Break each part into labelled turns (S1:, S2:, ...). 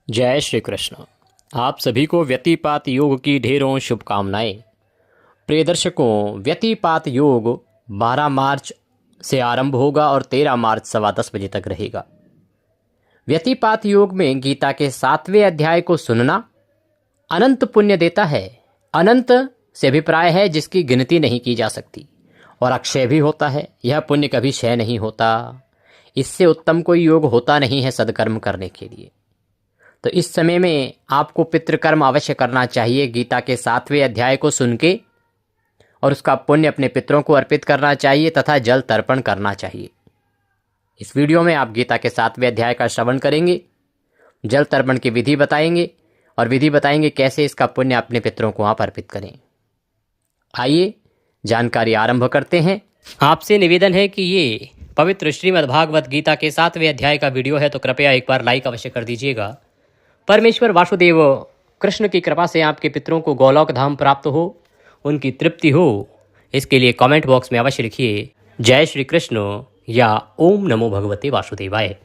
S1: जय श्री कृष्ण। आप सभी को व्यतिपात योग की ढेरों शुभकामनाएं। प्रिय दर्शकों, व्यतिपात योग 12 मार्च से आरंभ होगा और 13 मार्च 10:15 बजे तक रहेगा। व्यतिपात योग में गीता के 7वें अध्याय को सुनना अनंत पुण्य देता है। अनंत से अभिप्राय है जिसकी गिनती नहीं की जा सकती, और अक्षय भी होता है। यह पुण्य कभी क्षय नहीं होता। इससे उत्तम कोई योग होता नहीं है सदकर्म करने के लिए। तो इस समय में आपको पितृकर्म अवश्य करना चाहिए। गीता के 7वें अध्याय को सुन के और उसका पुण्य अपने पितरों को अर्पित करना चाहिए तथा जल तर्पण करना चाहिए। इस वीडियो में आप गीता के 7वें अध्याय का श्रवण करेंगे, जल तर्पण की विधि बताएंगे और विधि बताएंगे कैसे इसका पुण्य अपने पितरों को आप अर्पित करें। आइए जानकारी आरंभ करते हैं। आपसे निवेदन है कि ये पवित्र श्रीमद् भागवत गीता के 7वें अध्याय का वीडियो है, तो कृपया एक बार लाइक अवश्य कर दीजिएगा। परमेश्वर वासुदेव कृष्ण की कृपा से आपके पितरों को गोलोक धाम प्राप्त हो, उनकी तृप्ति हो, इसके लिए कमेंट बॉक्स में अवश्य लिखिए जय श्री कृष्ण या ओम नमो भगवते वासुदेवाय।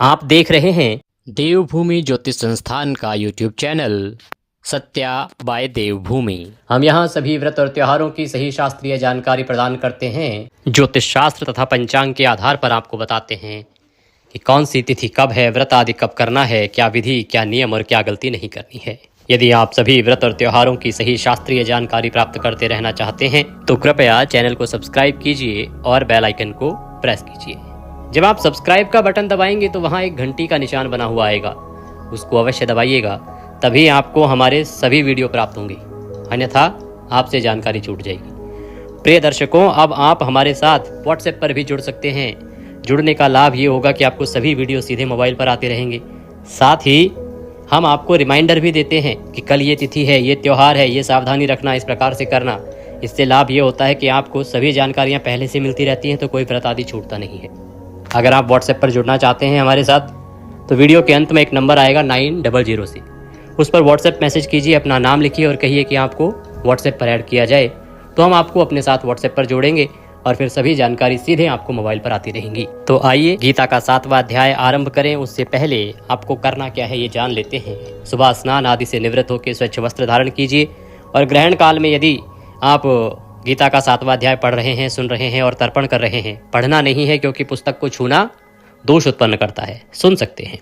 S1: आप देख रहे हैं देवभूमि ज्योतिष संस्थान का यूट्यूब चैनल सत्या बाय देवभूमि। हम यहाँ सभी व्रत और त्योहारों की सही शास्त्रीय जानकारी प्रदान करते हैं। ज्योतिष शास्त्र तथा पंचांग के आधार पर आपको बताते हैं कि कौन सी तिथि कब है, व्रत आदि कब करना है, क्या विधि, क्या नियम और क्या गलती नहीं करनी है। यदि आप सभी व्रत और त्योहारों की सही शास्त्रीय जानकारी प्राप्त करते रहना चाहते हैं तो कृपया चैनल को सब्सक्राइब कीजिए और बेल आइकन को प्रेस कीजिए। जब आप सब्सक्राइब का बटन दबाएंगे तो वहाँ एक घंटी का निशान बना हुआ आएगा, उसको अवश्य दबाइएगा, तभी आपको हमारे सभी वीडियो प्राप्त होंगे, अन्यथा आपसे जानकारी छूट जाएगी। प्रिय दर्शकों, अब आप हमारे साथ व्हाट्सएप पर भी जुड़ सकते हैं। जुड़ने का लाभ ये होगा कि आपको सभी वीडियो सीधे मोबाइल पर आते रहेंगे। साथ ही हम आपको रिमाइंडर भी देते हैं कि कल ये तिथि है, ये त्यौहार है, ये सावधानी रखना, इस प्रकार से करना। इससे लाभ ये होता है कि आपको सभी जानकारियाँ पहले से मिलती रहती हैं, तो कोई व्रत आदि छूटता नहीं है। अगर आप व्हाट्सएप पर जुड़ना चाहते हैं हमारे साथ तो वीडियो के अंत में एक नंबर आएगा 900 से, उस पर व्हाट्सएप मैसेज कीजिए, अपना नाम लिखिए और कहिए कि आपको व्हाट्सएप पर ऐड किया जाए, तो हम आपको अपने साथ व्हाट्सएप पर जोड़ेंगे और फिर सभी जानकारी सीधे आपको मोबाइल पर आती रहेंगी। तो आइए गीता का 7वां अध्याय आरंभ करें। उससे पहले आपको करना क्या है ये जान लेते हैं। सुबह स्नान आदि से निवृत्त होकर स्वच्छ वस्त्र धारण कीजिए और ग्रहण काल में यदि आप गीता का 7वां अध्याय पढ़ रहे हैं, सुन रहे हैं और तर्पण कर रहे हैं, पढ़ना नहीं है क्योंकि पुस्तक को छूना दोष उत्पन्न करता है, सुन सकते हैं।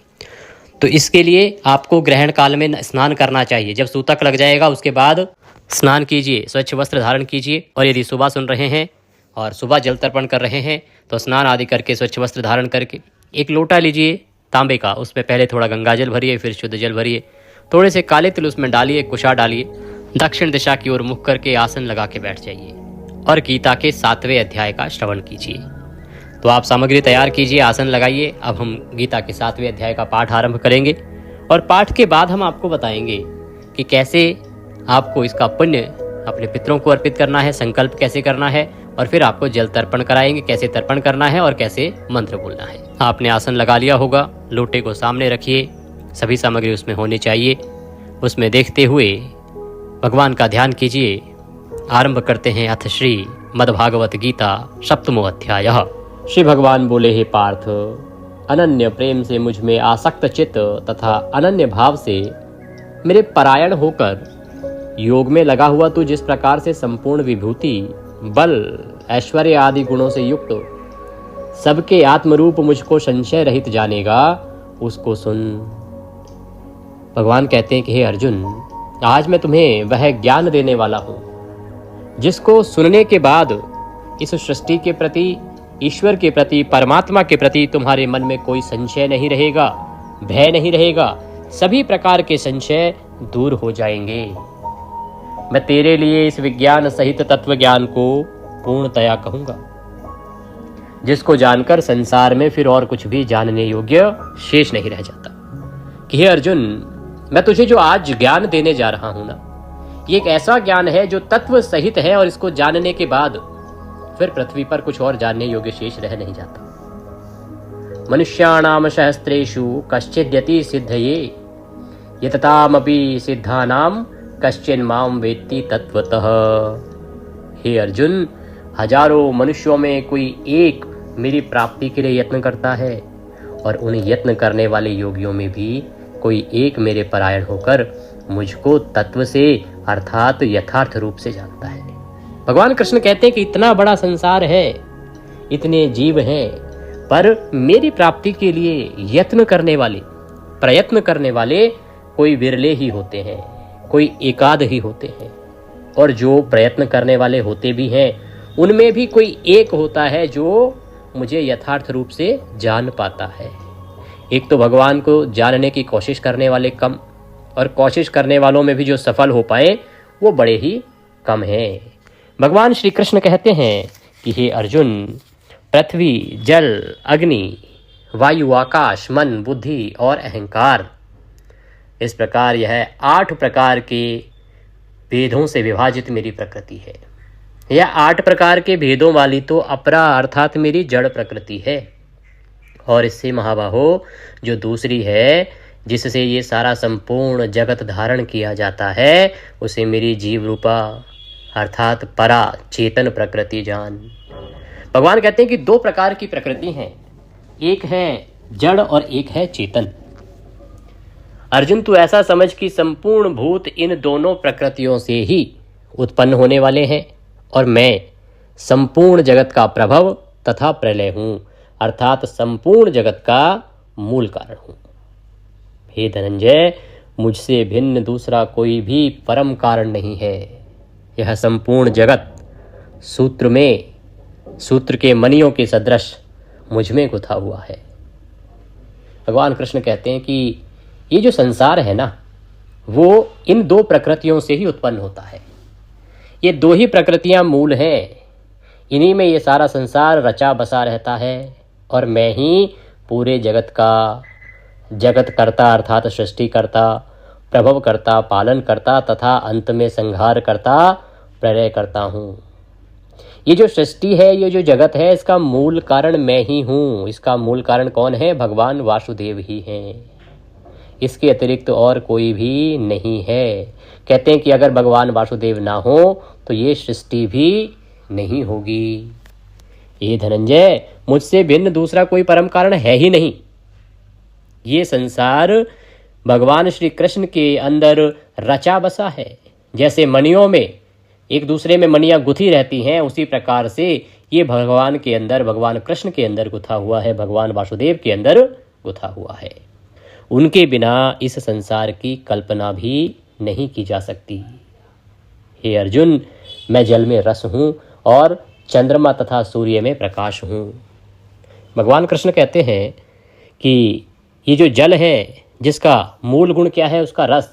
S1: तो इसके लिए आपको ग्रहण काल में स्नान करना चाहिए। जब सूतक लग जाएगा उसके बाद स्नान कीजिए, स्वच्छ वस्त्र धारण कीजिए। और यदि सुबह सुन रहे हैं और सुबह जल तर्पण कर रहे हैं तो स्नान आदि करके स्वच्छ वस्त्र धारण करके एक लोटा लीजिए तांबे का, उसमें पहले थोड़ा गंगा जल भरिए, फिर शुद्ध जल भरिए, थोड़े से काले तिल उसमें डालिए, कुशा डालिए, दक्षिण दिशा की ओर मुख करके आसन लगा के बैठ जाइए और गीता के 7वें अध्याय का श्रवण कीजिए। तो आप सामग्री तैयार कीजिए, आसन लगाइए। अब हम गीता के 7वें अध्याय का पाठ आरंभ करेंगे और पाठ के बाद हम आपको बताएंगे कि कैसे आपको इसका पुण्य अपने पितरों को अर्पित करना है, संकल्प कैसे करना है, और फिर आपको जल तर्पण कराएंगे, कैसे तर्पण करना है और कैसे मंत्र बोलना है। आपने आसन लगा लिया होगा, लोटे को सामने रखिए, सभी सामग्री उसमें होनी चाहिए। उसमें देखते हुए भगवान का ध्यान कीजिए। आरंभ करते हैं। अथ श्री मद्भागवत गीता 7वां अध्याय। श्री भगवान बोले, हे पार्थ, अनन्य प्रेम से मुझ में आसक्त चित्त तथा अनन्य भाव से मेरे परायण होकर योग में लगा हुआ तू जिस प्रकार से संपूर्ण विभूति, बल, ऐश्वर्य आदि गुणों से युक्त सबके आत्मरूप मुझको संशय रहित जानेगा, उसको सुन। भगवान कहते हैं कि हे अर्जुन, आज मैं तुम्हें वह ज्ञान देने वाला हूं जिसको सुनने के बाद इस सृष्टि के प्रति, ईश्वर के प्रति, परमात्मा के प्रति तुम्हारे मन में कोई संशय नहीं रहेगा, भय नहीं रहेगा, सभी प्रकार के संशय दूर हो जाएंगे। मैं तेरे लिए इस विज्ञान सहित तत्व ज्ञान को पूर्णतया कहूंगा, जिसको जानकर संसार में फिर और कुछ भी जानने योग्य शेष नहीं रह जाता। कि हे अर्जुन, मैं तुझे जो आज ज्ञान देने जा रहा हूं ना, ये एक ऐसा ज्ञान है जो तत्व सहित है और इसको जानने के बाद फिर पृथ्वी पर कुछ और जानने योग्य शेष रह नहीं जाता। मनुष्याणाम सहस्त्रेषु कश्चिद्यति सिद्धये यततामपि सिद्धानाम कश्चिन माम वेत्ति तत्वतः। हे अर्जुन, हजारों मनुष्यों में कोई एक मेरी प्राप्ति के लिए यत्न करता है और उन यत्न करने वाले योगियों में भी कोई एक मेरे परायण होकर मुझको तत्व से अर्थात यथार्थ रूप से जानता है। भगवान कृष्ण कहते हैं कि इतना बड़ा संसार है, इतने जीव हैं, पर मेरी प्राप्ति के लिए यत्न करने वाले, प्रयत्न करने वाले कोई विरले ही होते हैं, कोई एकाध ही होते हैं। और जो प्रयत्न करने वाले होते भी हैं उनमें भी कोई एक होता है जो मुझे यथार्थ रूप से जान पाता है। एक तो भगवान को जानने की कोशिश करने वाले कम, और कोशिश करने वालों में भी जो सफल हो पाए वो बड़े ही कम हैं। भगवान श्री कृष्ण कहते हैं कि हे अर्जुन, पृथ्वी, जल, अग्नि, वायु, आकाश, मन, बुद्धि और अहंकार, इस प्रकार यह 8 प्रकार के भेदों से विभाजित मेरी प्रकृति है। यह 8 प्रकार के भेदों वाली तो अपरा अर्थात मेरी जड़ प्रकृति है, और इससे महाबाहो जो दूसरी है जिससे ये सारा संपूर्ण जगत धारण किया जाता है, उसे मेरी जीव रूपा अर्थात परा चेतन प्रकृति जान। भगवान कहते हैं कि 2 प्रकार की प्रकृति हैं, एक है जड़ और एक है चेतन। अर्जुन, तू ऐसा समझ कि संपूर्ण भूत इन दोनों प्रकृतियों से ही उत्पन्न होने वाले हैं, और मैं संपूर्ण जगत का प्रभव तथा प्रलय हूँ, अर्थात संपूर्ण जगत का मूल कारण हूँ। हे धनंजय, मुझसे भिन्न दूसरा कोई भी परम कारण नहीं है। यह संपूर्ण जगत सूत्र के मणियों के सदृश मुझ में गुथा हुआ है। भगवान कृष्ण कहते हैं कि ये जो संसार है ना, वो इन 2 प्रकृतियों से ही उत्पन्न होता है। ये 2 ही प्रकृतियां मूल हैं, इन्हीं में ये सारा संसार रचा बसा रहता है, और मैं ही पूरे जगत का जगत करता अर्थात सृष्टि करता, प्रभव करता, पालन करता तथा अंत में संहार करता, प्रलय करता हूँ। ये जो सृष्टि है, ये जो जगत है, इसका मूल कारण मैं ही हूँ। इसका मूल कारण कौन है? भगवान वासुदेव ही हैं। इसके अतिरिक्त और कोई भी नहीं है। कहते हैं कि अगर भगवान वासुदेव ना हो तो ये सृष्टि भी नहीं होगी। ये धनंजय, मुझसे भिन्न दूसरा कोई परम कारण है ही नहीं। ये संसार भगवान श्री कृष्ण के अंदर रचा बसा है। जैसे मणियों में एक दूसरे में मणियाँ गुथी रहती हैं, उसी प्रकार से ये भगवान के अंदर, भगवान कृष्ण के अंदर गुथा हुआ है, भगवान वासुदेव के अंदर गुथा हुआ है। उनके बिना इस संसार की कल्पना भी नहीं की जा सकती। हे अर्जुन, मैं जल में रस हूँ और चंद्रमा तथा सूर्य में प्रकाश हूँ। भगवान कृष्ण कहते हैं कि ये जो जल है, जिसका मूल गुण क्या है? उसका रस।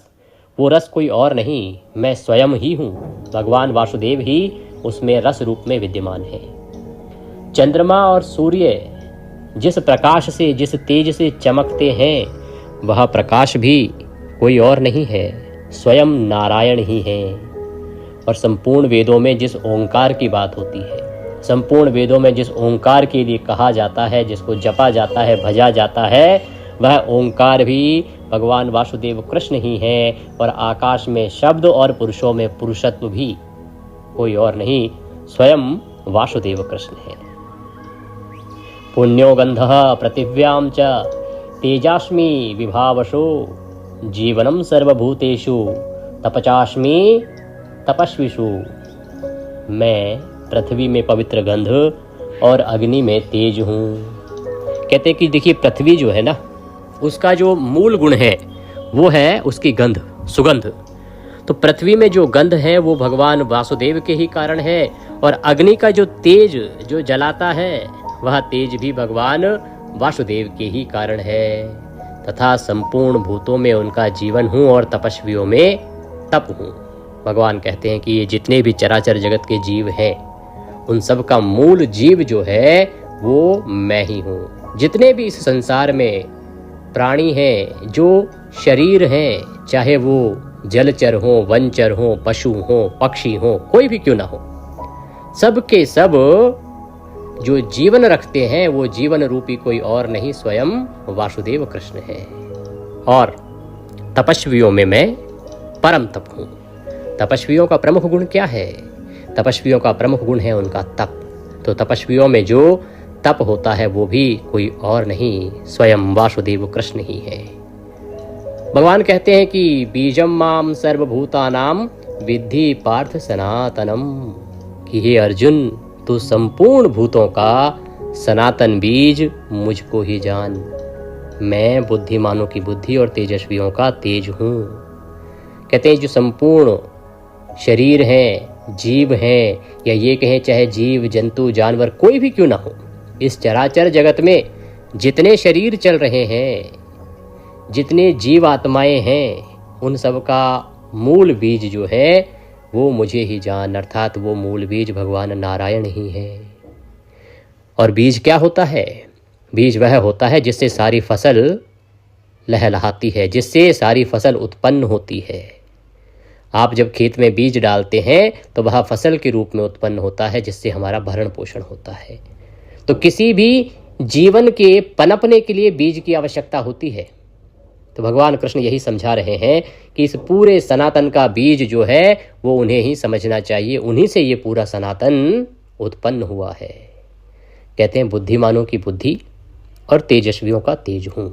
S1: वो रस कोई और नहीं, मैं स्वयं ही हूँ। भगवान वासुदेव ही उसमें रस रूप में विद्यमान है। चंद्रमा और सूर्य जिस प्रकाश से, जिस तेज से चमकते हैं, वह प्रकाश भी कोई और नहीं है, स्वयं नारायण ही है। और संपूर्ण वेदों में जिस ओंकार की बात होती है, संपूर्ण वेदों में जिस ओंकार के लिए कहा जाता है, जिसको जपा जाता है, भजा जाता है, वह ओंकार भी भगवान वासुदेव कृष्ण ही हैं। और आकाश में शब्द और पुरुषों में पुरुषत्व भी कोई और नहीं, स्वयं वासुदेव कृष्ण है। पुण्यो गंधः पृथिव्यां च तेजास्मि विभावशो जीवनम सर्वभूतेषु तपचास्मि तपस्विषु। मैं पृथ्वी में पवित्र गंध और अग्नि में तेज हूँ। कहते हैं कि देखिए, पृथ्वी जो है ना, उसका जो मूल गुण है वो है उसकी गंध, सुगंध। तो पृथ्वी में जो गंध है वो भगवान वासुदेव के ही कारण है, और अग्नि का जो तेज जो जलाता है, वह तेज भी भगवान वासुदेव के ही कारण है। तथा संपूर्ण भूतों में उनका जीवन हूँ और तपस्वियों में तप हूँ। भगवान कहते हैं कि ये जितने भी चराचर जगत के जीव हैं, उन सब का मूल जीव जो है वो मैं ही हूँ। जितने भी इस संसार में प्राणी हैं, जो शरीर हैं, चाहे वो जलचर हो, वनचर हो, पशु हो, पक्षी हो, कोई भी क्यों ना हो, सब के सब जो जीवन रखते हैं वो जीवन रूपी कोई और नहीं, स्वयं वासुदेव कृष्ण है। और तपस्वियों में मैं परम तप हूँ। तपस्वियों का प्रमुख गुण क्या है? तपस्वियों का प्रमुख गुण है उनका तप। तो तपस्वियों में जो तप होता है वो भी कोई और नहीं, स्वयं वासुदेव कृष्ण ही है। भगवान कहते हैं कि बीजम माम सर्वभूतानाम विद्धि पार्थ सनातनम, कि हे अर्जुन तू संपूर्ण भूतों का सनातन बीज मुझको ही जान। मैं बुद्धिमानों की बुद्धि और तेजस्वियों का तेज हूँ। कहते हैं जो संपूर्ण शरीर हैं, जीव हैं, या ये कहें चाहे जीव जंतु जानवर कोई भी क्यों ना हो, इस चराचर जगत में जितने शरीर चल रहे हैं, जितने जीव आत्माएं हैं, उन सब का मूल बीज जो है वो मुझे ही जान, अर्थात वो मूल बीज भगवान नारायण ही है। और बीज क्या होता है? बीज वह होता है जिससे सारी फसल लहलहाती है, जिससे सारी फसल उत्पन्न होती है। आप जब खेत में बीज डालते हैं तो वह फसल के रूप में उत्पन्न होता है, जिससे हमारा भरण पोषण होता है। तो किसी भी जीवन के पनपने के लिए बीज की आवश्यकता होती है। तो भगवान कृष्ण यही समझा रहे हैं कि इस पूरे सनातन का बीज जो है वो उन्हें ही समझना चाहिए, उन्हीं से ये पूरा सनातन उत्पन्न हुआ है। कहते हैं बुद्धिमानों की बुद्धि और तेजस्वियों का तेज हूँ।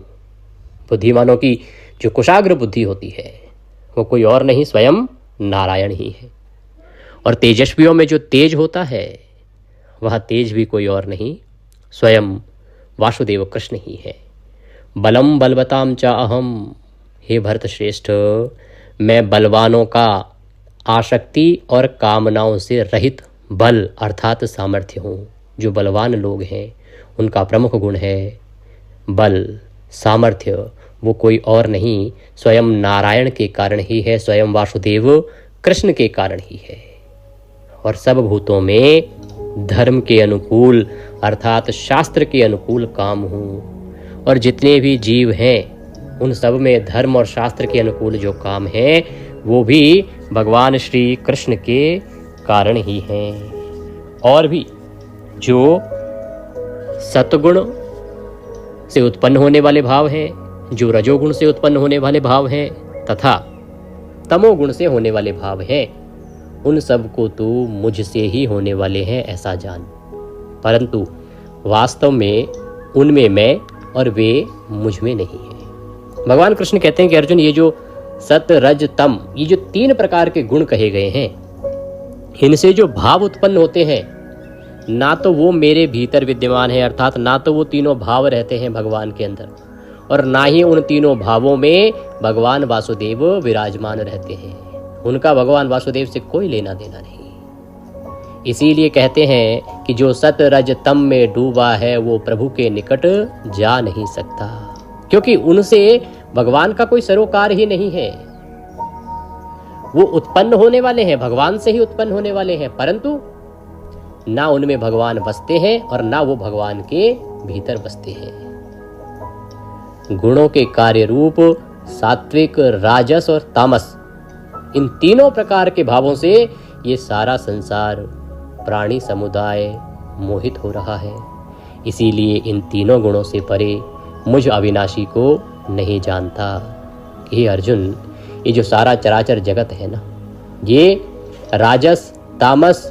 S1: बुद्धिमानों की जो कुशाग्र बुद्धि होती है वो कोई और नहीं, स्वयं नारायण ही है। और तेजस्वियों में जो तेज होता है वह तेज भी कोई और नहीं, स्वयं वासुदेव कृष्ण ही है। बलम बलवताम च अहम, हे भरत श्रेष्ठ मैं बलवानों का आसक्ति और कामनाओं से रहित बल अर्थात सामर्थ्य हूँ। जो बलवान लोग हैं उनका प्रमुख गुण है बल, सामर्थ्य, वो कोई और नहीं, स्वयं नारायण के कारण ही है, स्वयं वासुदेव कृष्ण के कारण ही है। और सब भूतों में धर्म के अनुकूल अर्थात शास्त्र के अनुकूल काम हूँ। और जितने भी जीव हैं उन सब में धर्म और शास्त्र के अनुकूल जो काम है वो भी भगवान श्री कृष्ण के कारण ही हैं। और भी जो सतगुण से उत्पन्न होने वाले भाव हैं, जो रजोगुण से उत्पन्न होने वाले भाव हैं तथा तमोगुण से होने वाले भाव हैं, उन सब को तो मुझसे ही होने वाले हैं ऐसा जान। परंतु वास्तव में उनमें मैं और वे मुझ में नहीं है। भगवान कृष्ण कहते हैं कि अर्जुन ये जो सत रज तम, ये जो 3 प्रकार के गुण कहे गए हैं, इनसे जो भाव उत्पन्न होते हैं ना तो वो मेरे भीतर विद्यमान है, अर्थात ना तो वो तीनों भाव रहते हैं भगवान के अंदर, और ना ही उन तीनों भावों में भगवान वासुदेव विराजमान रहते हैं। उनका भगवान वासुदेव से कोई लेना देना नहीं। इसीलिए कहते हैं कि जो सत रज तम में डूबा है वो प्रभु के निकट जा नहीं सकता, क्योंकि उनसे भगवान का कोई सरोकार ही नहीं है। वो उत्पन्न होने वाले हैं, भगवान से ही उत्पन्न होने वाले हैं, परंतु ना उनमें भगवान बसते हैं और ना वो भगवान के भीतर बसते हैं। गुणों के कार्य रूप सात्विक, राजस और तामस, इन तीनों प्रकार के भावों से ये सारा संसार प्राणी समुदाय मोहित हो रहा है। इसीलिए इन तीनों गुणों से परे मुझ अविनाशी को नहीं जानता। कि अर्जुन ये जो सारा चराचर जगत है ना, ये राजस, तामस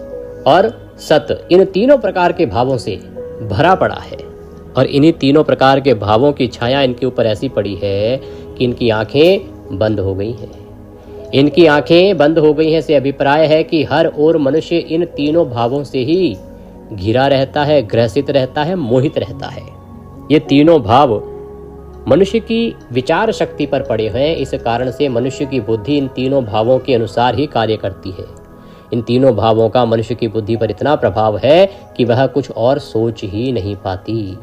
S1: और सत, इन तीनों प्रकार के भावों से भरा पड़ा है। और इन्हीं तीनों प्रकार के भावों की छाया इनके ऊपर ऐसी पड़ी है कि इनकी आंखें बंद हो गई हैं। इनकी आंखें बंद हो गई हैं से अभिप्राय है कि हर ओर मनुष्य इन तीनों भावों से ही घिरा रहता है, ग्रसित रहता है, मोहित रहता है। ये तीनों भाव मनुष्य की विचार शक्ति पर पड़े हैं। इस कारण से मनुष्य की बुद्धि इन तीनों भावों के अनुसार ही कार्य करती है। इन तीनों भावों का मनुष्य की बुद्धि पर इतना प्रभाव है कि वह कुछ और सोच ही नहीं पाती।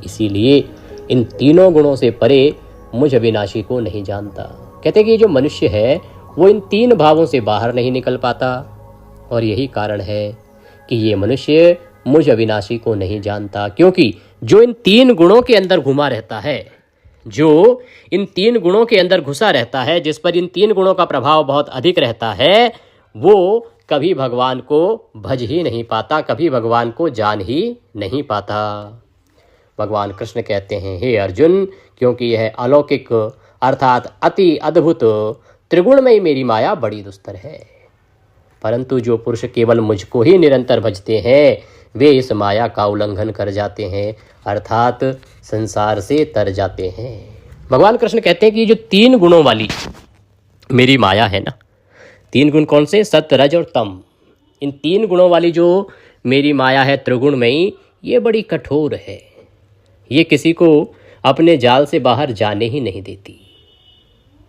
S1: इसीलिए इन तीनों गुणों से परे मुझ अविनाशी को नहीं जानता। कहते हैं कि जो मनुष्य है वो इन 3 भावों से बाहर नहीं निकल पाता, और यही कारण है कि ये मनुष्य मुझ अविनाशी को नहीं जानता। क्योंकि जो इन 3 गुणों के अंदर घुमा रहता है, जो इन 3 गुणों के अंदर घुसा रहता है, जिस पर इन 3 गुणों का प्रभाव बहुत अधिक रहता है, वो कभी भगवान को भज ही नहीं पाता, कभी भगवान को जान ही नहीं पाता। भगवान कृष्ण कहते हैं, हे अर्जुन, क्योंकि यह अलौकिक अर्थात अति अद्भुत त्रिगुणमयी मेरी माया बड़ी दुस्तर है। परंतु जो पुरुष केवल मुझको ही निरंतर भजते हैं वे इस माया का उल्लंघन कर जाते हैं, अर्थात संसार से तर जाते हैं। भगवान कृष्ण कहते हैं कि जो 3 गुणों वाली मेरी माया है ना, 3 गुण कौन से? सत्य, रज और तम। इन 3 गुणों वाली जो मेरी माया है त्रिगुणमयी, ये बड़ी कठोर है। ये किसी को अपने जाल से बाहर जाने ही नहीं देती।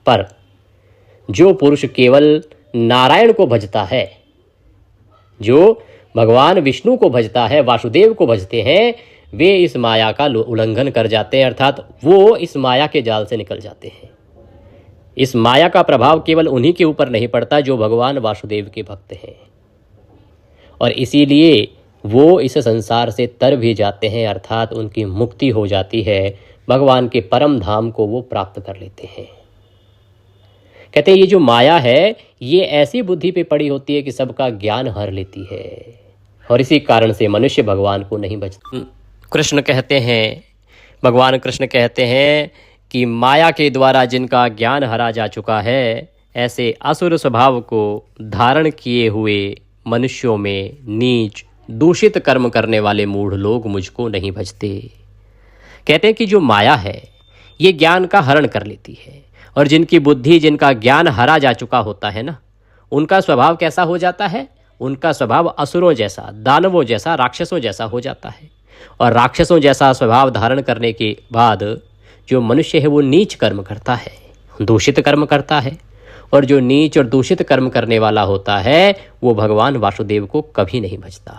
S1: पर जो पुरुष केवल नारायण को भजता है, जो भगवान विष्णु को भजता है, वासुदेव को भजते हैं, वे इस माया का उल्लंघन कर जाते हैं, अर्थात वो इस माया के जाल से निकल जाते हैं। इस माया का प्रभाव केवल उन्हीं के ऊपर नहीं पड़ता जो भगवान वासुदेव के भक्त हैं, और इसीलिए वो इस संसार से तर भी जाते हैं, अर्थात उनकी मुक्ति हो जाती है, भगवान के परम धाम को वो प्राप्त कर लेते हैं। कहते हैं ये जो माया है ये ऐसी बुद्धि पे पड़ी होती है कि सबका ज्ञान हर लेती है, और इसी कारण से मनुष्य भगवान को नहीं बचता। कृष्ण कहते हैं, भगवान कृष्ण कहते हैं कि माया के द्वारा जिनका ज्ञान हरा जा चुका है, ऐसे असुर स्वभाव को धारण किए हुए मनुष्यों में नीच दूषित कर्म करने वाले मूढ़ लोग मुझको नहीं भजते। कहते हैं कि जो माया है ये ज्ञान का हरण कर लेती है, और जिनकी बुद्धि, जिनका ज्ञान हरा जा चुका होता है ना, उनका स्वभाव कैसा हो जाता है? उनका स्वभाव असुरों जैसा, दानवों जैसा, राक्षसों जैसा हो जाता है। और राक्षसों जैसा स्वभाव धारण करने के बाद जो मनुष्य है वो नीच कर्म करता है, दूषित कर्म करता है, और जो नीच और दूषित कर्म करने वाला होता है वो भगवान वासुदेव को कभी नहीं भजता।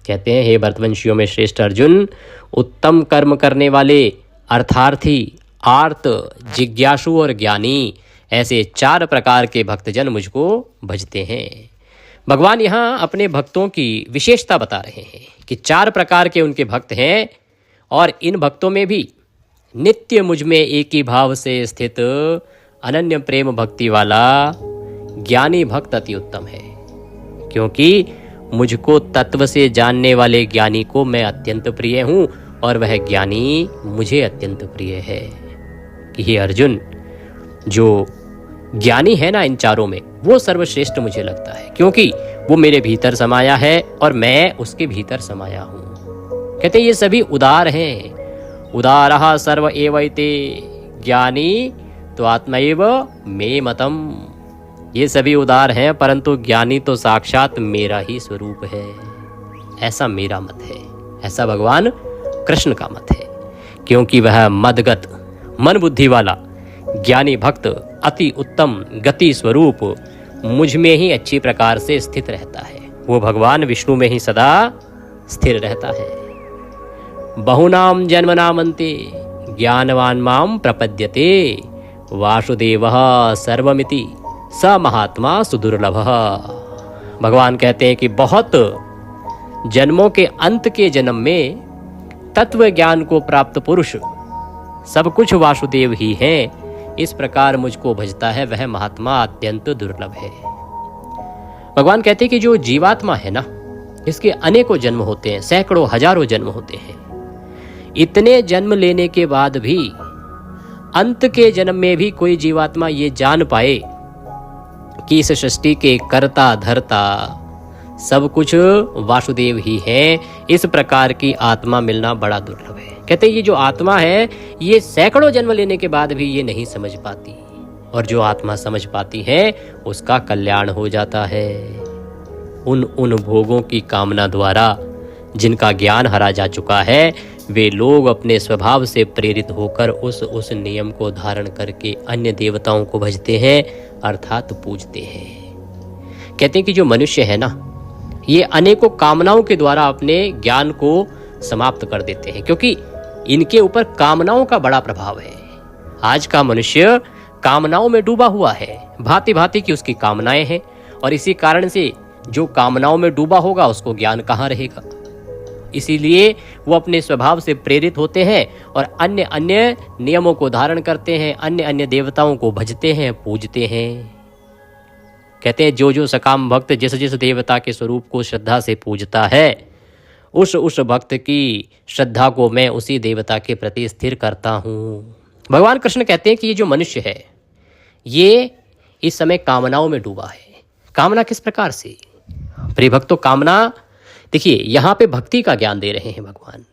S1: कहते हैं, हे भरतवंशियों में श्रेष्ठ अर्जुन, उत्तम कर्म करने वाले अर्थार्थी, आर्त, जिज्ञासु और ज्ञानी, ऐसे 4 प्रकार के भक्तजन मुझको भजते हैं। भगवान यहाँ अपने भक्तों की विशेषता बता रहे हैं कि 4 प्रकार के उनके भक्त हैं, और इन भक्तों में भी नित्य मुझ में एक ही भाव से स्थित अनन्य प्रेम भक्ति वाला ज्ञानी भक्त अति उत्तम है, क्योंकि मुझको तत्व से जानने वाले ज्ञानी को मैं अत्यंत प्रिय हूँ, और वह ज्ञानी मुझे अत्यंत प्रिय है। कि हे अर्जुन, जो ज्ञानी है ना इन 4 में, वो सर्वश्रेष्ठ मुझे लगता है, क्योंकि वो मेरे भीतर समाया है और मैं उसके भीतर समाया हूँ। कहते ये सभी उदार हैं। उदारः सर्व एवैते ज्ञानी तो आत्मैव मे मतम। ये सभी उदार हैं, परंतु ज्ञानी तो साक्षात मेरा ही स्वरूप है, ऐसा मेरा मत है, ऐसा भगवान कृष्ण का मत है। क्योंकि वह मदगत, मन बुद्धि वाला ज्ञानी भक्त अति उत्तम गति स्वरूप मुझ में ही अच्छी प्रकार से स्थित रहता है। वो भगवान विष्णु में ही सदा स्थिर रहता है। बहुनाम जन्मनामन्ते ज्ञानवान माम प्रपद्यते, वासुदेवः सर्वमिति स महात्मा सुदुर्लभः। भगवान कहते हैं कि बहुत जन्मों के अंत के जन्म में तत्व ज्ञान को प्राप्त पुरुष सब कुछ वासुदेव ही हैं, इस प्रकार मुझको भजता है, वह महात्मा अत्यंत दुर्लभ है। भगवान कहते हैं कि जो जीवात्मा है ना, इसके अनेकों जन्म होते हैं, सैकड़ों हजारों जन्म होते हैं। इतने जन्म लेने के बाद भी अंत के जन्म में भी कोई जीवात्मा ये जान पाए कि इस सृष्टि के कर्ता धर्ता सब कुछ वासुदेव ही है, इस प्रकार की आत्मा मिलना बड़ा दुर्लभ है। कहते हैं ये जो आत्मा है ये सैकड़ों जन्म लेने के बाद भी ये नहीं समझ पाती, और जो आत्मा समझ पाती है उसका कल्याण हो जाता है। उन भोगों की कामना द्वारा जिनका ज्ञान हरा जा चुका है, वे लोग अपने स्वभाव से प्रेरित होकर उस नियम को धारण करके अन्य देवताओं को भजते हैं, अर्थात पूजते हैं। कहते हैं कि जो मनुष्य है ना, ये अनेकों कामनाओं के द्वारा अपने ज्ञान को समाप्त कर देते हैं, क्योंकि इनके ऊपर कामनाओं का बड़ा प्रभाव है। आज का मनुष्य कामनाओं में डूबा हुआ है, भांति भांति की उसकी कामनाएं हैं, और इसी कारण से जो कामनाओं में डूबा होगा उसको ज्ञान कहाँ रहेगा। इसीलिए वो अपने स्वभाव से प्रेरित होते हैं और अन्य अन्य नियमों को धारण करते हैं, अन्य अन्य देवताओं को भजते हैं, पूजते हैं। कहते हैं जो सकाम भक्त जिस जिस देवता के स्वरूप को श्रद्धा से पूजता है, उस भक्त की श्रद्धा को मैं उसी देवता के प्रति स्थिर करता हूँ। भगवान कृष्ण कहते हैं कि ये जो मनुष्य है ये इस समय कामनाओं में डूबा है। कामना किस प्रकार से? प्रिय भक्तों, कामना, देखिए यहाँ पे भक्ति का ज्ञान दे रहे हैं भगवान।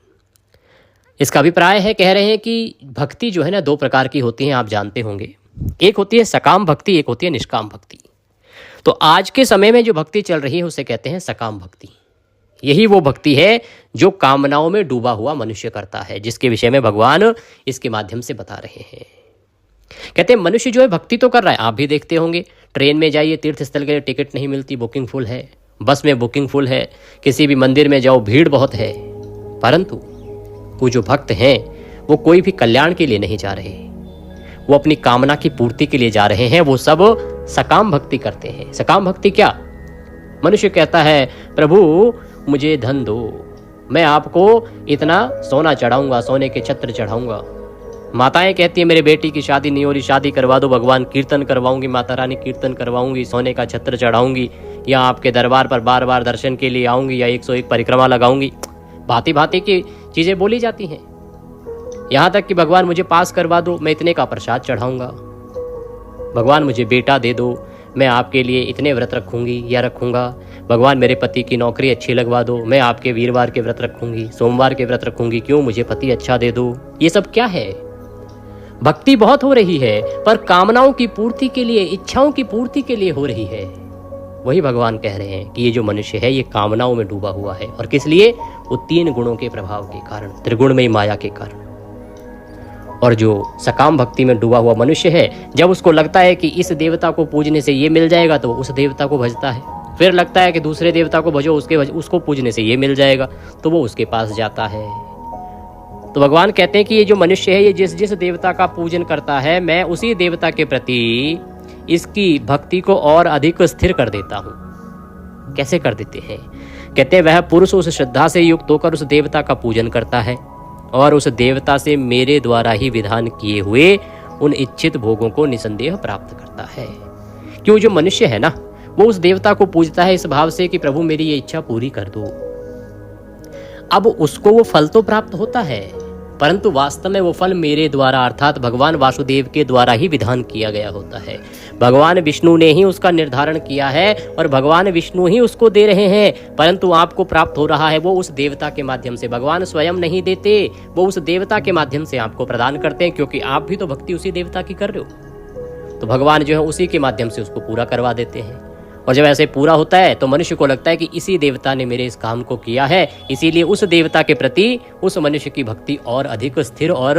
S1: इसका अभिप्राय है, कह रहे हैं कि भक्ति जो है ना 2 प्रकार की होती हैं, आप जानते होंगे। एक होती है सकाम भक्ति, एक होती है निष्काम भक्ति। तो आज के समय में जो भक्ति चल रही है उसे कहते हैं सकाम भक्ति। यही वो भक्ति है जो कामनाओं में डूबा हुआ मनुष्य करता है, जिसके विषय में भगवान इसके माध्यम से बता रहे हैं। कहते हैं मनुष्य जो है भक्ति तो कर रहा है, आप भी देखते होंगे। ट्रेन में जाइए, तीर्थ स्थल के लिए टिकट नहीं मिलती, बुकिंग फुल है। बस में बुकिंग फुल है। किसी भी मंदिर में जाओ, भीड़ बहुत है। परंतु वो जो भक्त हैं वो कोई भी कल्याण के लिए नहीं जा रहे, वो अपनी कामना की पूर्ति के लिए जा रहे हैं। वो सब सकाम भक्ति करते हैं। सकाम भक्ति क्या? मनुष्य कहता है प्रभु मुझे धन दो, मैं आपको इतना सोना चढ़ाऊंगा, सोने के छत्र चढ़ाऊंगा। माताएं कहती है मेरे बेटी की शादी नहीं हो रही, शादी करवा दो भगवान, कीर्तन करवाऊंगी, माता रानी कीर्तन करवाऊंगी, सोने का छत्र चढ़ाऊंगी, या आपके दरबार पर बार बार दर्शन के लिए आऊंगी, या 101 परिक्रमा लगाऊंगी। भांति भांति की चीजें बोली जाती हैं। यहाँ तक कि भगवान मुझे पास करवा दो, मैं इतने का प्रसाद चढ़ाऊंगा। भगवान मुझे बेटा दे दो, मैं आपके लिए इतने व्रत रखूंगी या रखूंगा। भगवान मेरे पति की नौकरी अच्छी लगवा दो, मैं आपके वीरवार के व्रत रखूंगी, सोमवार के व्रत रखूंगी, क्यों मुझे पति अच्छा दे दो। ये सब क्या है? भक्ति बहुत हो रही है, पर कामनाओं की पूर्ति के लिए, इच्छाओं की पूर्ति के लिए हो रही है। वही भगवान कह रहे हैं कि ये जो मनुष्य है ये कामनाओं में डूबा हुआ है। और किस लिए? वो 3 गुणों के प्रभाव के कारण, त्रिगुणमयी माया के कारण। और जो सकाम भक्ति में डूबा हुआ मनुष्य है, जब उसको लगता है कि इस देवता को पूजने से ये मिल जाएगा तो वो उस देवता को भजता है। फिर लगता है कि दूसरे देवता को भजो, उसको पूजने से ये मिल जाएगा तो वो उसके पास जाता है। तो भगवान कहते हैं कि ये जो मनुष्य है ये जिस जिस देवता का पूजन करता है, मैं उसी देवता के प्रति इसकी भक्ति को और अधिक स्थिर कर देता हूँ। कैसे कर देते हैं? कहते हैं वह पुरुष उस श्रद्धा से युक्त होकर उस देवता का पूजन करता है और उस देवता से मेरे द्वारा ही विधान किए हुए उन इच्छित भोगों को निसंदेह प्राप्त करता है। क्यों? जो मनुष्य है ना वो उस देवता को पूजता है इस भाव से कि प्रभु मेरी ये इच्छा पूरी कर दो। अब उसको वो फल तो प्राप्त होता है, परंतु वास्तव में वो फल मेरे द्वारा अर्थात भगवान वासुदेव के द्वारा ही विधान किया गया होता है। भगवान विष्णु ने ही उसका निर्धारण किया है और भगवान विष्णु ही उसको दे रहे हैं, परंतु आपको प्राप्त हो रहा है वो उस देवता के माध्यम से। भगवान स्वयं नहीं देते, वो उस देवता के माध्यम से आपको प्रदान करते हैं, क्योंकि आप भी तो भक्ति उसी देवता की कर रहे हो। तो भगवान जो है उसी के माध्यम से उसको पूरा करवा देते हैं। और जब ऐसे पूरा होता है तो मनुष्य को लगता है कि इसी देवता ने मेरे इस काम को किया है, इसीलिए उस देवता के प्रति उस मनुष्य की भक्ति और अधिक स्थिर और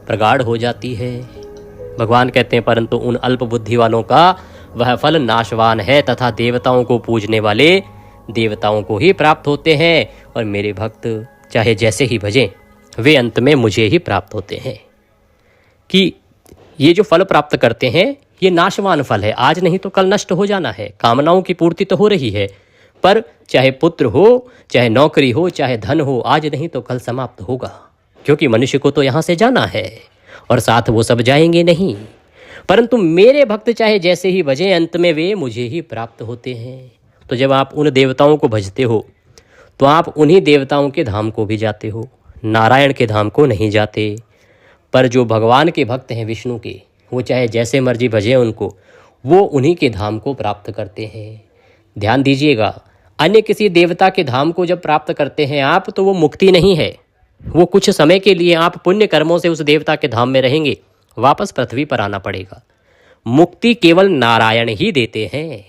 S1: प्रगाढ़ हो जाती है। भगवान कहते हैं परंतु उन अल्प बुद्धि वालों का वह फल नाशवान है तथा देवताओं को पूजने वाले देवताओं को ही प्राप्त होते हैं, और मेरे भक्त चाहे जैसे ही भजें वे अंत में मुझे ही प्राप्त होते हैं। कि ये जो फल प्राप्त करते हैं ये नाशवान फल है, आज नहीं तो कल नष्ट हो जाना है। कामनाओं की पूर्ति तो हो रही है, पर चाहे पुत्र हो, चाहे नौकरी हो, चाहे धन हो, आज नहीं तो कल समाप्त होगा, क्योंकि मनुष्य को तो यहाँ से जाना है और साथ वो सब जाएंगे नहीं। परंतु मेरे भक्त चाहे जैसे ही भजें अंत में वे मुझे ही प्राप्त होते हैं। तो जब आप उन देवताओं को भजते हो तो आप उन्हीं देवताओं के धाम को भी जाते हो, नारायण के धाम को नहीं जाते। पर जो भगवान के भक्त हैं विष्णु के, वो चाहे जैसे मर्जी भजे उनको, वो उन्हीं के धाम को प्राप्त करते हैं। ध्यान दीजिएगा, अन्य किसी देवता के धाम को जब प्राप्त करते हैं आप तो वो मुक्ति नहीं है, वो कुछ समय के लिए आप पुण्य कर्मों से उस देवता के धाम में रहेंगे, वापस पृथ्वी पर आना पड़ेगा। मुक्ति केवल नारायण ही देते हैं।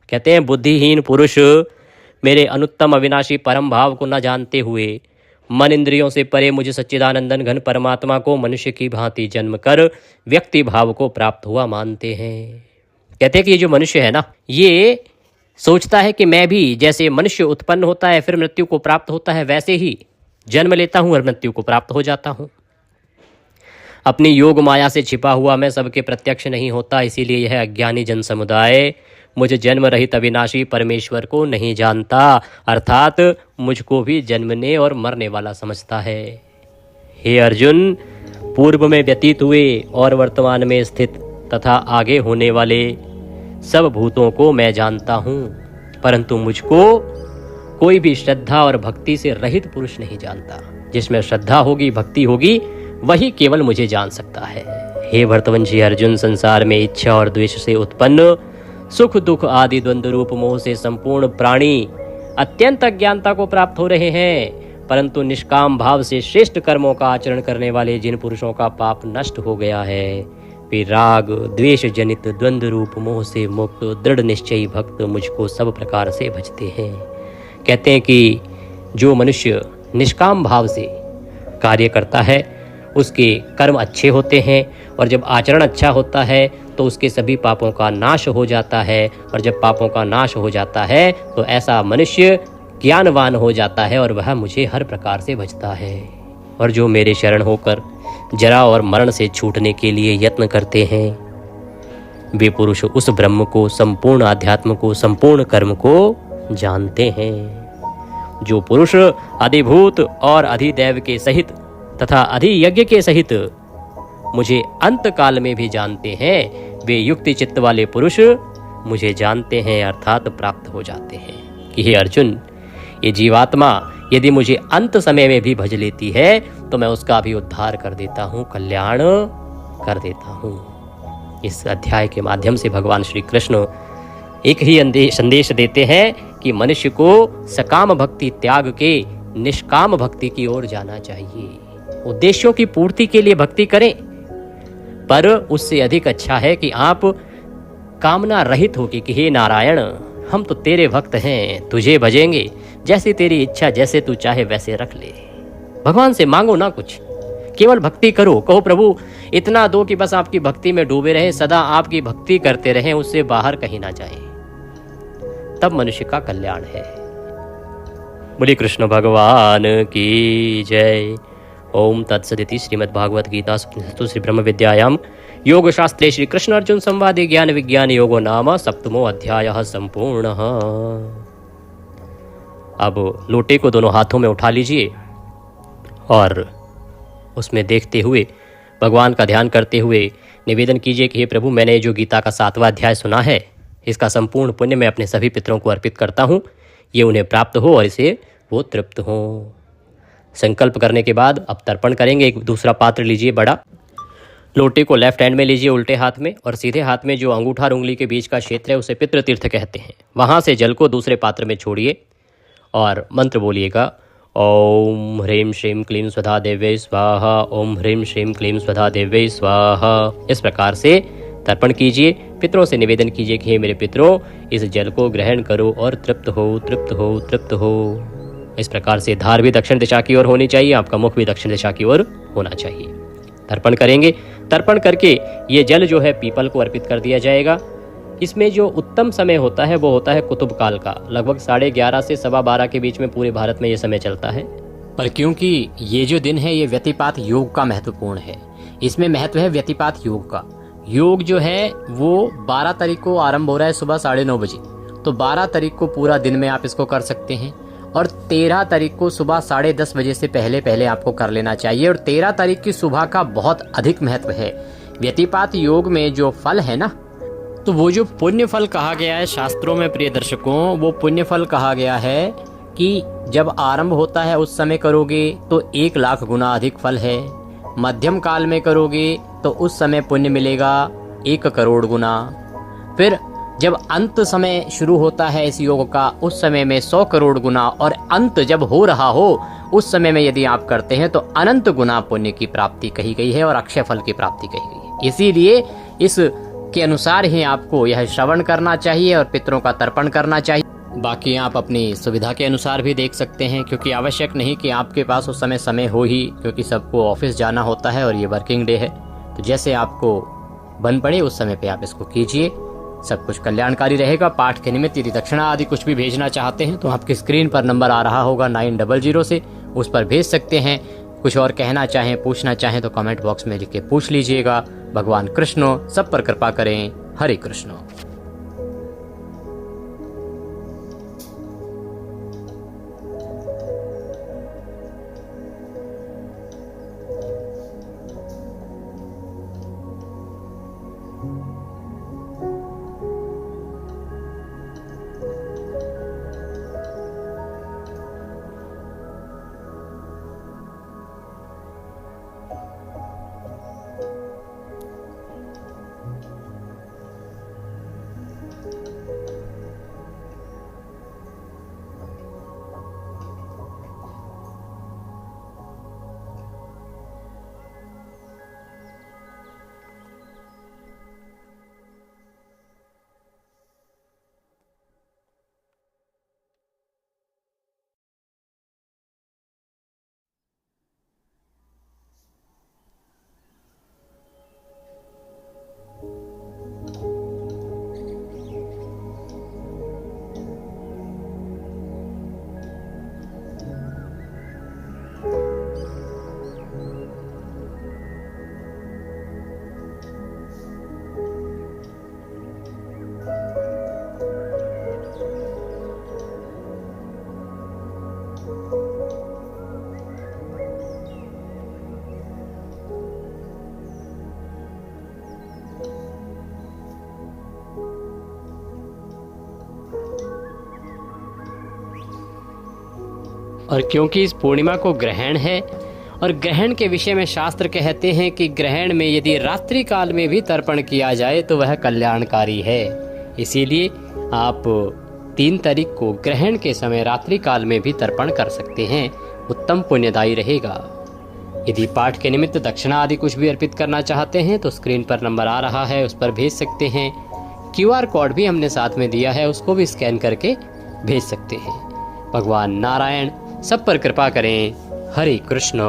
S1: कहते हैं बुद्धिहीन पुरुष मेरे अनुत्तम अविनाशी परम भाव को न जानते हुए मन इंद्रियों से परे मुझे सच्चिदानंदन घन परमात्मा को मनुष्य की भांति जन्म कर व्यक्ति भाव को प्राप्त हुआ मानते हैं। कहते हैं कि ये जो मनुष्य है ना ये सोचता है कि मैं भी जैसे मनुष्य उत्पन्न होता है फिर मृत्यु को प्राप्त होता है वैसे ही जन्म लेता हूँ और मृत्यु को प्राप्त हो जाता हूँ। अपनी योग माया से छिपा हुआ मैं सबके प्रत्यक्ष नहीं होता, इसीलिए यह अज्ञानी जन समुदाय मुझे जन्म रहित अविनाशी परमेश्वर को नहीं जानता, अर्थात मुझको भी जन्मने और मरने वाला समझता है। हे अर्जुन, पूर्व में व्यतीत हुए और वर्तमान में स्थित तथा आगे होने वाले सब भूतों को मैं जानता हूँ, परंतु मुझको कोई भी श्रद्धा और भक्ति से रहित पुरुष नहीं जानता। जिसमें श्रद्धा होगी, भक्ति होगी, वही केवल मुझे जान सकता है। हे भरतवंशी अर्जुन, संसार में इच्छा और द्वेष से उत्पन्न सुख दुख आदि द्वंद्व रूप मोह से संपूर्ण प्राणी अत्यंत अज्ञानता को प्राप्त हो रहे हैं। परंतु निष्काम भाव से श्रेष्ठ कर्मों का आचरण करने वाले जिन पुरुषों का पाप नष्ट हो गया है वे राग द्वेष जनित द्वंद्व रूप मोह से मुक्त दृढ़ निश्चयी भक्त मुझको सब प्रकार से भजते हैं। कहते हैं कि जो मनुष्य निष्काम भाव से कार्य करता है उसके कर्म अच्छे होते हैं, और जब आचरण अच्छा होता है तो उसके सभी पापों का नाश हो जाता है, और जब पापों का नाश हो जाता है तो ऐसा मनुष्य ज्ञानवान हो जाता है और वह मुझे हर प्रकार से भजता है। और जो मेरे शरण होकर जरा और मरण से छूटने के लिए यत्न करते हैं वे पुरुष उस ब्रह्म को, संपूर्ण आध्यात्म को, संपूर्ण कर्म को जानते हैं। जो पुरुष अधिभूत और अधिदैव के सहित तथा अधियज्ञ के सहित मुझे अंत काल में भी जानते हैं वे युक्ति चित्त वाले पुरुष मुझे जानते हैं अर्थात प्राप्त हो जाते हैं कि हे अर्जुन, ये जीवात्मा यदि मुझे अंत समय में भी भज लेती है तो मैं उसका भी उद्धार कर देता हूँ, कल्याण कर देता हूँ। इस अध्याय के माध्यम से भगवान श्री कृष्ण एक ही संदेश देते हैं कि मनुष्य को सकाम भक्ति त्याग के निष्काम भक्ति की ओर जाना चाहिए। उद्देश्यों की पूर्ति के लिए भक्ति करें, पर उससे अधिक अच्छा है कि आप कामना रहित होकर कि हे नारायण, हम तो तेरे भक्त हैं, तुझे भजेंगे, जैसी तेरी इच्छा, जैसे तू चाहे वैसे रख ले। भगवान से मांगो ना कुछ, केवल भक्ति करो। कहो प्रभु इतना दो कि बस आपकी भक्ति में डूबे रहें, सदा आपकी भक्ति करते रहें, उससे बाहर कहीं ना जाएं, तब मनुष्य का कल्याण है। बोले कृष्ण भगवान की जय। ओम तत्सदिति श्रीमद्भागवत गीता श्री ब्रह्म विद्यायाम योग शास्त्रे श्री कृष्ण अर्जुन संवादे ज्ञान विज्ञान योगो नाम सप्तमो अध्यायः संपूर्णः। अब लोटे को दोनों हाथों में उठा लीजिए और उसमें देखते हुए भगवान का ध्यान करते हुए निवेदन कीजिए कि हे प्रभु, मैंने जो गीता का 7वां अध्याय सुना है इसका संपूर्ण पुण्य मैं अपने सभी पितरों को अर्पित करता हूँ, ये उन्हें प्राप्त हो और इसे वो तृप्त हो। संकल्प करने के बाद अब तर्पण करेंगे। एक दूसरा पात्र लीजिए बड़ा, लोटे को लेफ्ट हैंड में लीजिए उल्टे हाथ में, और सीधे हाथ में जो अंगूठा और उंगली के बीच का क्षेत्र है उसे पितृ तीर्थ कहते हैं। वहाँ से जल को दूसरे पात्र में छोड़िए और मंत्र बोलिएगा, ओम ह्रीं श्रीं क्लीं स्वधा देव्यै स्वाहा, ओम ह्रीं श्रीं क्लीं स्वधा देव्यै स्वाहा। इस प्रकार से तर्पण कीजिए। पितरों से निवेदन कीजिए कि हे मेरे पितरों, इस जल को ग्रहण करो और तृप्त हो, तृप्त हो, तृप्त हो। इस प्रकार से धार भी दक्षिण दिशा की ओर होनी चाहिए, आपका मुख भी दक्षिण दिशा की ओर होना चाहिए। तर्पण करेंगे। तर्पण करके ये जल जो है पीपल को अर्पित कर दिया जाएगा। इसमें जो उत्तम समय होता है वो होता है कुतुब काल का, लगभग 11:30 से 12:15 के बीच में पूरे भारत में ये समय चलता है। पर क्योंकि ये जो दिन है ये व्यतिपात योग का महत्वपूर्ण है, इसमें महत्व है व्यतिपात योग का। योग जो है वो 12 तारीख को आरंभ हो रहा है सुबह 9:30 बजे, तो 12 तारीख को पूरा दिन में आप इसको कर सकते हैं, और 13 तारीख को सुबह 10:30 बजे से पहले पहले आपको कर लेना चाहिए। और 13 तारीख की सुबह का बहुत अधिक महत्व है। व्यतिपात योग में जो फल है ना, तो वो जो पुण्य फल कहा गया है शास्त्रों में प्रिय दर्शकों, वो पुण्य फल कहा गया है कि जब आरंभ होता है उस समय करोगे तो 1,00,000 गुना अधिक फल है। मध्यम काल में करोगे तो उस समय पुण्य मिलेगा 1 करोड़ गुना। फिर जब अंत समय शुरू होता है इस योग का उस समय में 100 करोड़ गुना, और अंत जब हो रहा हो उस समय में यदि आप करते हैं तो अनंत गुना पुण्य की प्राप्ति कही गई है और अक्षय फल की प्राप्ति कही गई है। इसीलिए इस के अनुसार ही आपको यह श्रवण करना चाहिए और पितरों का तर्पण करना चाहिए। बाकी आप अपनी सुविधा के अनुसार भी देख सकते हैं, क्योंकि आवश्यक नहीं कि आपके पास उस समय हो ही, क्योंकि सबको ऑफिस जाना होता है और ये वर्किंग डे है। तो जैसे आपको बन पड़े उस समय पे आप इसको कीजिए, सब कुछ कल्याणकारी रहेगा। पाठ के निमित्त यदि दक्षिणा आदि कुछ भी भेजना चाहते हैं तो आपकी स्क्रीन पर नंबर आ रहा होगा 900 से, उस पर भेज सकते हैं। कुछ और कहना चाहें, पूछना चाहें तो कमेंट बॉक्स में लिख के पूछ लीजिएगा। भगवान कृष्ण सब पर कृपा करें। हरे कृष्ण। और क्योंकि इस पूर्णिमा को ग्रहण है और ग्रहण के विषय में शास्त्र कहते हैं कि ग्रहण में यदि रात्रि काल में भी तर्पण किया जाए तो वह कल्याणकारी है। इसीलिए आप 3 तारीख को ग्रहण के समय रात्रि काल में भी तर्पण कर सकते हैं, उत्तम पुण्यदायी रहेगा। यदि पाठ के निमित्त दक्षिणा आदि कुछ भी अर्पित करना चाहते हैं तो स्क्रीन पर नंबर आ रहा है, उस पर भेज सकते हैं। QR कोड भी हमने साथ में दिया है, उसको भी स्कैन करके भेज सकते हैं। भगवान नारायण सब पर कृपा करें। हरे कृष्ण।